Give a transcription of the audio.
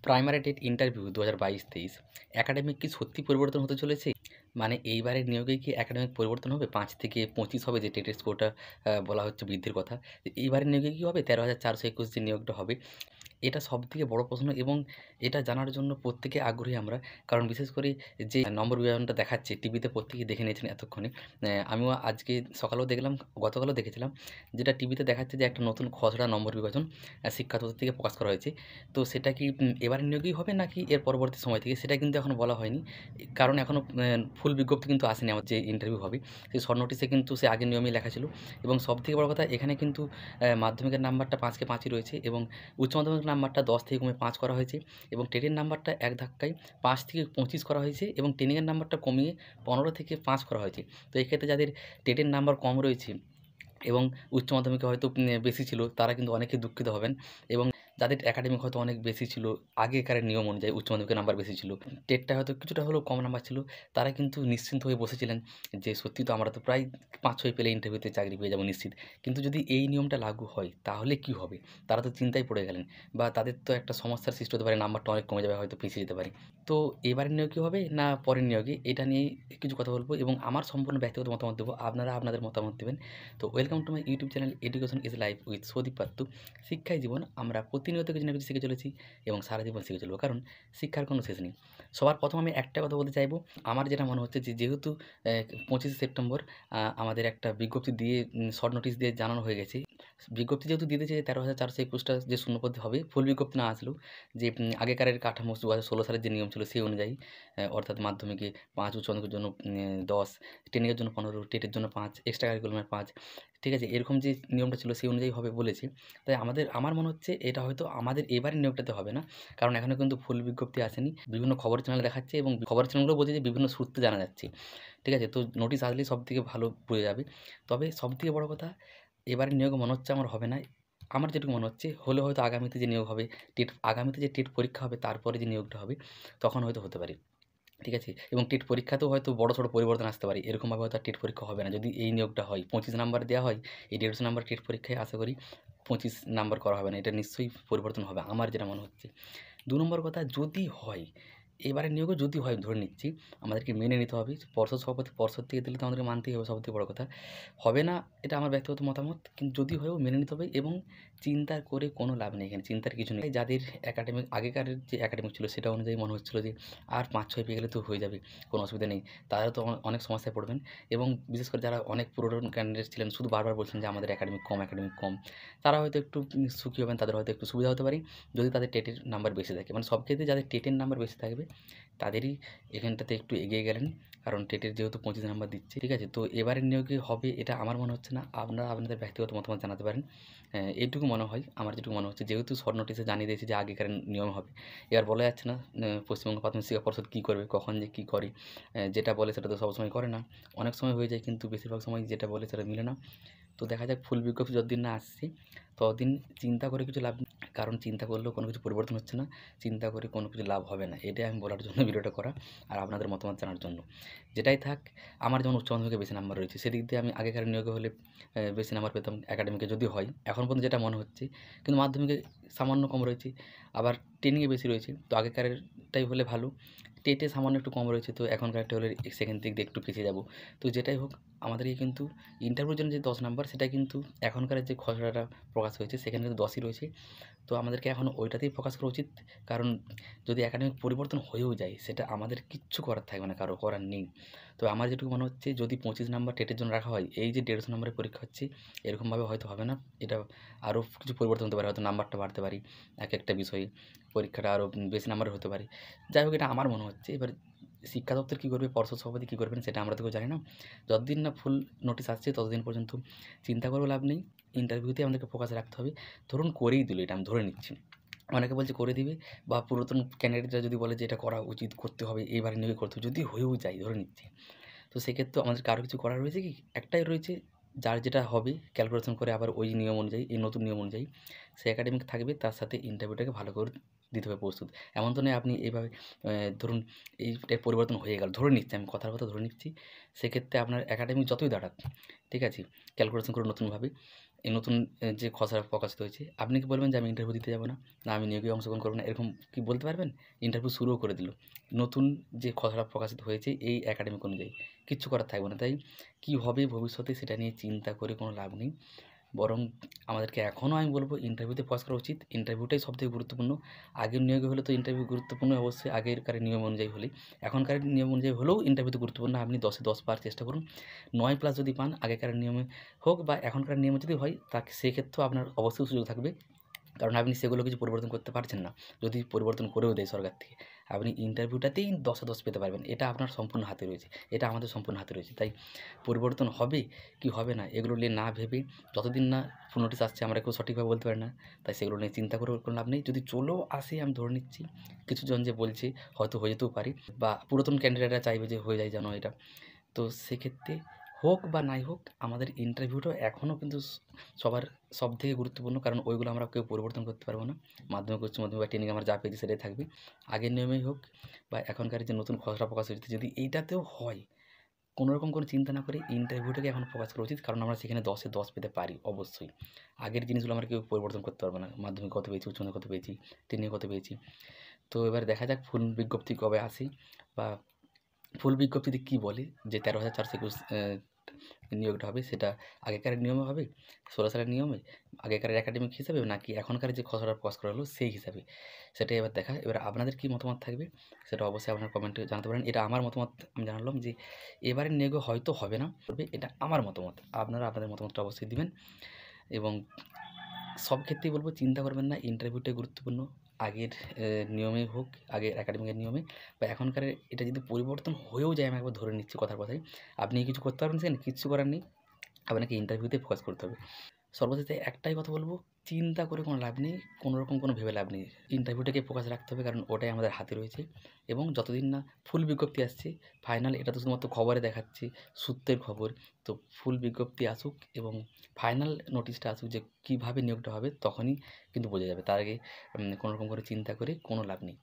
Primary TET interview 2022-23 academic কি সত্যি পরিবর্তন হতে চলেছে? মানে এইবারের নিয়োগে কি একাডেমিক পরিবর্তন হবে? 5 থেকে 25 হবে যে টেটের স্কোরটা বলা হচ্ছে বৃদ্ধির কথা। এইবারের নিয়োগে কি হবে? 13,421 যে নিয়োগটা হবে, এটা সবথেকে বড় প্রশ্ন এবং এটা জানার জন্য প্রত্যেকে আগ্রহী আমরা। কারণ বিশেষ করে যে নম্বর বিভাজনটা দেখাচ্ছে টিভিতে প্রত্যেকেই দেখে নিয়েছেন এতক্ষণে। আমিও আজকে সকালেও দেখলাম, গতকালও দেখেছিলাম, যেটা টিভিতে দেখাচ্ছে যে একটা নতুন খসড়া নম্বর বিভাজন শিক্ষা দপ্তর থেকে প্রকাশ করা হয়েছে। তো সেটা কি এবারের নিয়োগেই হবে নাকি এর পরবর্তী সময় থেকে, সেটা কিন্তু এখনও বলা হয়নি। কারণ এখনও ফুল বিজ্ঞপ্তি কিন্তু আসেনি আমার যে ইন্টারভিউ হবে। সেই শর্ট নোটিসে কিন্তু সে আগের নিয়মেই লেখা ছিল এবং সবথেকে বড় কথা এখানে কিন্তু মাধ্যমিকের নাম্বারটা 5 কে 5ই রয়েছে এবং উচ্চ মাধ্যমিক নাম্বারটা 10 থেকে কমে 5 করা হয়েছে এবং টেটের নাম্বারটা এক ধাক্কায় 5 থেকে 25 করা হয়েছে এবং ট্রেনিংয়ের নাম্বারটা কমিয়ে 15 থেকে 5 করা হয়েছে। তো এক্ষেত্রে যাদের টেটের নাম্বার কম রয়েছে এবং উচ্চ মাধ্যমিকে হয়তো বেশি ছিল, তারা কিন্তু অনেকেই দুঃখিত হবেন এবং যাদের একাডেমিক হয়তো অনেক বেশি ছিল, আগেকারের নিয়ম অনুযায়ী উচ্চ মাধ্যমিকের নাম্বার বেশি ছিল, টেটটা হয়তো কিছুটা হলেও কম নাম্বার ছিল, তারা কিন্তু নিশ্চিন্ত হয়ে বসেছিলেন যে সত্যি তো আমরা তো প্রায় 5-6 পেলে ইন্টারভিউতে চাকরি পেয়ে যাবো নিশ্চিত। কিন্তু যদি এই নিয়মটা লাগু হয় তাহলে কি হবে? তারা তো চিন্তায় পড়ে গেলেন বা তাদের তো একটা সমস্যার সৃষ্টি হতে পারে, নাম্বারটা অনেক কমে যাবে, হয়তো পিছিয়ে যেতে পারে। তো এবারের নিয়োগ কী হবে না পরের নিয়োগে, এটা নিয়েই কিছু কথা বলবো এবং আমার সম্পূর্ণ ব্যক্তিগত মতামত দেবো, আপনারা আপনাদের মতামত দেবেন। তো welcome to my YouTube channel education is life with Soudip Pattu. শিক্ষাই জীবন, আমরা প্রতিনিয়ত কিছু না কিছু শিখে চলেছি এবং সারা জীবন শিখে চলবো, কারণ শিক্ষার কোনো শেষ নেই। সবার প্রথম আমি একটা কথা বলতে চাইবো, আমার যেটা মনে হচ্ছে যে যেহেতু 25শে সেপ্টেম্বর আমাদের একটা বিজ্ঞপ্তি দিয়ে শর্ট নোটিশ দিয়ে জানানো হয়ে গেছে। বিজ্ঞপ্তি যেহেতু দিয়ে দিয়েছে 13,421টা যে শূন্যপদ হবে, ফুল বিজ্ঞপ্তি না আসলেও যে আগেকারের কাঠামো 2016 সালের যে নিয়ম ছিল সেই অনুযায়ী, অর্থাৎ মাধ্যমিকে 5, উচ্চ মাধ্যমিকের জন্য 10, ট্রেনিংয়ের জন্য 15, টেটের জন্য 5, এক্সট্রা কারিকুলামের 5, ঠিক আছে? এরকম যে নিয়মটা ছিল সেই অনুযায়ী হবে বলেছে। তাই আমার মনে হচ্ছে এটা হয়তো আমাদের এবারের নিয়োগটাতে হবে না। কারণ এখনও কিন্তু ফুল বিজ্ঞপ্তি আসেনি। বিভিন্ন খবর চ্যানেলে দেখাচ্ছে এবং খবরের চ্যানেলগুলো বলছে যে বিভিন্ন সূত্রে জানা যাচ্ছে। ঠিক আছে? তো নোটিশ আসলেই সবথেকে ভালো বোঝা যাবে। তবে সবথেকে বড় কথা, এবারের নিয়োগ মনে হচ্ছে আমার হবে না। আমার যেটুকু মনে হচ্ছে হলে হয়তো আগামীতে যে নিয়োগ হবে, আগামীতে যে টেট পরীক্ষা হবে তারপরে যে নিয়োগটা হবে তখন হয়তো হতে পারে। ঠিক আছে? এবং টেট পরীক্ষাতেও হয়তো বড়সড় পরিবর্তন আসতে পারে। এরকমভাবে হয়তো আর টেট পরীক্ষা হবে না। যদি এই নিয়োগটা হয়, 25 নাম্বার দেওয়া হয়, এই 150 নাম্বার টেট পরীক্ষায় আশা করি 25 নাম্বার করা হবে না। এটা নিশ্চয়ই পরিবর্তন হবে, আমার যেটা মনে হচ্ছে। ২ নম্বর কথা, যদি হয়, এবারের নিয়োগও যদি হয় ধরে নিচ্ছি, আমাদেরকে মেনে নিতে হবে। পর্ষদ সভাপতি পর্ষদ থেকে দিলে তো আমাদেরকে মানতেই হবে, সবথেকে বড় কথা। হবে না এটা আমার ব্যক্তিগত মতামত, কিন্তু যদি হয়ও মেনে নিতে হবে এবং চিন্তা করে কোনো লাভ নেই এখানে, চিন্তার কিছু নেই। যাদের একাডেমিক আগেকারের যে একাডেমিক ছিল সেটা অনুযায়ী মনে হচ্ছিল যে আর 5-6 পেয়ে গেলে তো হয়ে যাবে, কোনো অসুবিধা নেই। তারা তো অনেক সমস্যায় পড়বেন এবং বিশেষ করে যারা অনেক পুরাতন ক্যান্ডিডেট ছিলেন, শুধু বারবার বলছেন যে আমাদের একাডেমিক কম, একাডেমিক কম, তারা হয়তো একটু সুখী হবেন, তাদের হয়তো একটু সুবিধা হতে পারে যদি তাদের টেটের নাম্বার বেশি থাকে। মানে সব ক্ষেত্রে যাদের টেটের নাম্বার বেশি থাকবে তাদেরই এখানটাতে একটু এগিয়ে গেলেন, কারণ টেটের যেহেতু 25 নাম্বার দিচ্ছে। ঠিক আছে? তো এবারের নিয়োগে হবে এটা আমার মনে হচ্ছে না। আপনারা আপনাদের ব্যক্তিগত মতামত জানাতে পারেন। এইটুকু মনে হয়, আমার যেটুকু মনে হচ্ছে, যেহেতু শর্ট নোটিসে জানিয়ে দিয়েছে যে আগেকার নিয়ম হবে। এবার বলা যাচ্ছে না পশ্চিমবঙ্গ প্রাথমিক শিক্ষা পর্ষদ কী করবে, কখন যে কী করে। যেটা বলে সেটা তো সবসময় করে না। অনেক সময় হয়ে যায় কিন্তু বেশিরভাগ সময় যেটা বলে সেটা মিলে না। তো দেখা যাক, ফুল বিজ্ঞপ্তি যতদিন না আসছে ততদিন চিন্তা করে কিছু লাভ নেই। কারণ চিন্তা করলেও কোনো কিছু পরিবর্তন হচ্ছে না, চিন্তা করে কোনো কিছু লাভ হবে না। এটাই আমি বলার জন্য ভিডিওটা করা আর আপনাদের মতামত জানার জন্য। যেটাই থাক, আমার যেমন উচ্চ মাধ্যমিকে বেশি নাম্বার রয়েছে, সেদিক দিয়ে আমি আগেকার নিয়োগে হলে বেশি নাম্বার পেতাম একাডেমিকে যদি হয়। এখন পর্যন্ত যেটা মনে হচ্ছে, কিন্তু মাধ্যমিকে সামান্য কম রয়েছে, আবার ট্রেনিংয়ে বেশি রয়েছে। তো আগেকারেরটাই হলে ভালো। টেটে সামান্য একটু কম রয়েছে, তো এখনকারটা হলে সেখান দিক দিয়ে একটু পিছিয়ে যাব। তো যেটাই হোক, আমাদেরকে কিন্তু ইন্টারভিউর জন্য যে 10 নাম্বার, সেটা কিন্তু এখনকার যে খসড়াটা প্রকাশ হয়েছে সেখানে কিন্তু 10ই রয়েছে। তো আমাদেরকে এখন ওইটাতেই ফোকাস করা উচিত। কারণ যদি একাডেমিক পরিবর্তন হয়েও যায় সেটা আমাদের কিচ্ছু করার থাকবে না, কারো করার নেই। তো আমার যেটুকু মনে হচ্ছে, যদি 25 নাম্বার টেটের জন্য রাখা হয়, এই যে 150 নাম্বারের পরীক্ষা হচ্ছে, এরকমভাবে হয়তো হবে না। এটা আরও কিছু পরিবর্তন হতে পারে, হয়তো নাম্বারটা বাড়তে পারে একটা বিষয়ে, পরীক্ষাটা আরও বেশি নাম্বারের হতে পারে। যাই হোক, এটা আমার মনে হচ্ছে। এবার শিক্ষা দপ্তর কী করবে, পর্ষদ সভাপতি কী করবেন সেটা আমরা তো কেউ জানি না। যতদিন না ফুল নোটিশ আসছে ততদিন পর্যন্ত চিন্তা করেও লাভ নেই। ইন্টারভিউতেই আমাদেরকে ফোকাস রাখতে হবে। ধরুন করেই দিল, এটা আমি ধরে নিচ্ছি। অনেকে বলছে করে দিবে, বা পুরাতন ক্যান্ডিডেটরা যদি বলে যে এটা করা উচিত, করতে হবে, এবারে নিয়োগে করতে হবে, যদি হয়েও যায় ধরে নিচ্ছি, তো সেক্ষেত্রে আমাদেরকে আরও কিছু করার রয়েছে কি? একটাই রয়েছে, যার যেটা হবে ক্যালকুলেশন করে আবার ওই নিয়ম অনুযায়ী, এই নতুন নিয়ম অনুযায়ী সে একাডেমিক থাকবে, তার সাথে ইন্টারভিউটাকে ভালো করে দিতে হবে প্রস্তুত। এমন তো নয় আপনি এইভাবে ধরুন এইটার পরিবর্তন হয়ে গেল, ধরে নিচ্ছি, আমি কথার কথা ধরে নিচ্ছি, সেক্ষেত্রে আপনার একাডেমিক যতই দাঁড়াক, ঠিক আছে, ক্যালকুলেশন করে নতুনভাবে, এই নতুন যে খসড়া প্রকাশিত হয়েছে, আপনি কি বলবেন যে আমি ইন্টারভিউ দিতে যাব না, না আমি নিয়োগে অংশগ্রহণ করব না, এরকম কি বলতে পারবেন? ইন্টারভিউ শুরুও করে দিল। নতুন যে খসড়া প্রকাশিত হয়েছে এই একাডেমিক অনুযায়ী, কিচ্ছু করার থাকবে না। তাই কী হবে ভবিষ্যতে সেটা নিয়ে চিন্তা করে কোনো লাভ নেই। বরং আমাদেরকে এখনও আমি বলব ইন্টারভিউতে পাস করা উচিত। ইন্টারভিউটাই সবথেকে গুরুত্বপূর্ণ। আগের নিয়োগে হলে তো ইন্টারভিউ গুরুত্বপূর্ণ অবশ্যই আগেরকারের নিয়ম অনুযায়ী হলেই। এখনকার নিয়ম অনুযায়ী হলেও ইন্টারভিউ তো গুরুত্বপূর্ণ। আপনি 10 এ 10 পাওয়ার চেষ্টা করুন। 9+ যদি পান আগেকার নিয়মে হোক বা এখনকার নিয়মে যদি হয় সেক্ষেত্রেও আপনার অবশ্যই সুযোগ থাকবে। কারণ আপনি সেগুলো কিছু পরিবর্তন করতে পারছেন না। যদি পরিবর্তন করেও দেয় সরকার থেকে, আপনি ইন্টারভিউটাতেই 10 এ 10 পেতে পারবেন। এটা আপনার সম্পূর্ণ হাতে রয়েছে। এটা আমাদের সম্পূর্ণ হাতে রয়েছে। তাই পরিবর্তন হবে কি হবে না এগুলো নিয়ে না ভেবে, যতদিন না ফুল নোটিশ আসছে আমরা কেউ সঠিকভাবে বলতে পারি না। তাই সেগুলো নিয়ে চিন্তা করে কোনো লাভ নেই। যদি চলেও আসে আমি ধরে নিচ্ছি কিছুজন যে বলছে হয়তো হয়ে যেতেও পারে, বা পুরাতন ক্যান্ডিডেটরা চাইবে যে হয়ে যায় যেন এটা। তো সেক্ষেত্রে হোক বা নাই হোক আমাদের ইন্টারভিউটাও এখনও কিন্তু সবার সবথেকে গুরুত্বপূর্ণ। কারণ ওইগুলো আমরা কেউ পরিবর্তন করতে পারবো না। মাধ্যমিক, উচ্চ মাধ্যমিক বা ট্রেনিংয়ে আমরা যা পেয়েছি সেটাই থাকবে। আগের নিয়মেই হোক বা এখনকার যে নতুন খসড়া প্রকাশ হয়েছে, যদি এইটাতেও হয়, কোনোরকম কোনো চিন্তা না করে ইন্টারভিউটাকে এখন প্রকাশ করা উচিত। কারণ আমরা সেখানে 10 এ 10 পেতে পারি অবশ্যই। আগের জিনিসগুলো আমরা কেউ পরিবর্তন করতে পারবো না। মাধ্যমিক কত পেয়েছি, উচ্চ মাধ্যমিক কত পেয়েছি, ট্রেনিংয়ে কত পেয়েছি। তো এবার দেখা যাক ফুল বিজ্ঞপ্তি কবে আসে, বা ফুল বিজ্ঞপ্তিতে কী বলে যে 13,421 নিয়োগটা হবে সেটা আগেকার নিয়মে হবে, 16 সালের নিয়মে, আগেকার একাডেমিক হিসাবে, নাকি এখনকার যে খসড়া প্রকাশ করা হলো সেই হিসাবে, সেটাই এবার দেখা। এবার আপনাদের কী মতামত থাকবে সেটা অবশ্যই আপনারা কমেন্টে জানাতে পারেন। এটা আমার মতামত আমি জানালাম যে এবারের নিয়োগে হয়তো হবে না, তবে এটা আমার মতামত। আপনারা আপনাদের মতামতটা অবশ্যই দিবেন। এবং সব ক্ষেত্রেই বলব চিন্তা করবেন না, ইন্টারভিউটাই গুরুত্বপূর্ণ। আগের নিয়মে হোক, আগের একাডেমিকের নিয়মে বা এখনকার, এটা যদি পরিবর্তন হয়েও যায় আমি একবার ধরে নিচ্ছি কথার কথায়, আপনি কিছু করতে পারবেন সেখানে? কিচ্ছু করার নেই। আপনাকে ইন্টারভিউতে ফোকাস করতে হবে। সর্বশেষে একটাই কথা বলব, চিন্তা করে কোনো লাভ নেই, কোনোরকম কোনো ভেবে লাভ নেই। ইন্টারভিউটাকে ফোকাস রাখতে হবে, কারণ ওটাই আমাদের হাতে রয়েছে। এবং যতদিন না ফুল বিজ্ঞপ্তি আসছে ফাইনাল, এটা তো শুধুমাত্র খবরে দেখাচ্ছে, সূত্রের খবর। তো ফুল বিজ্ঞপ্তি আসুক এবং ফাইনাল নোটিশটা আসুক যে কীভাবে নিয়োগটা হবে, তখনই কিন্তু বোঝা যাবে। তার আগে কোনোরকম করে চিন্তা করে কোনো লাভ নেই।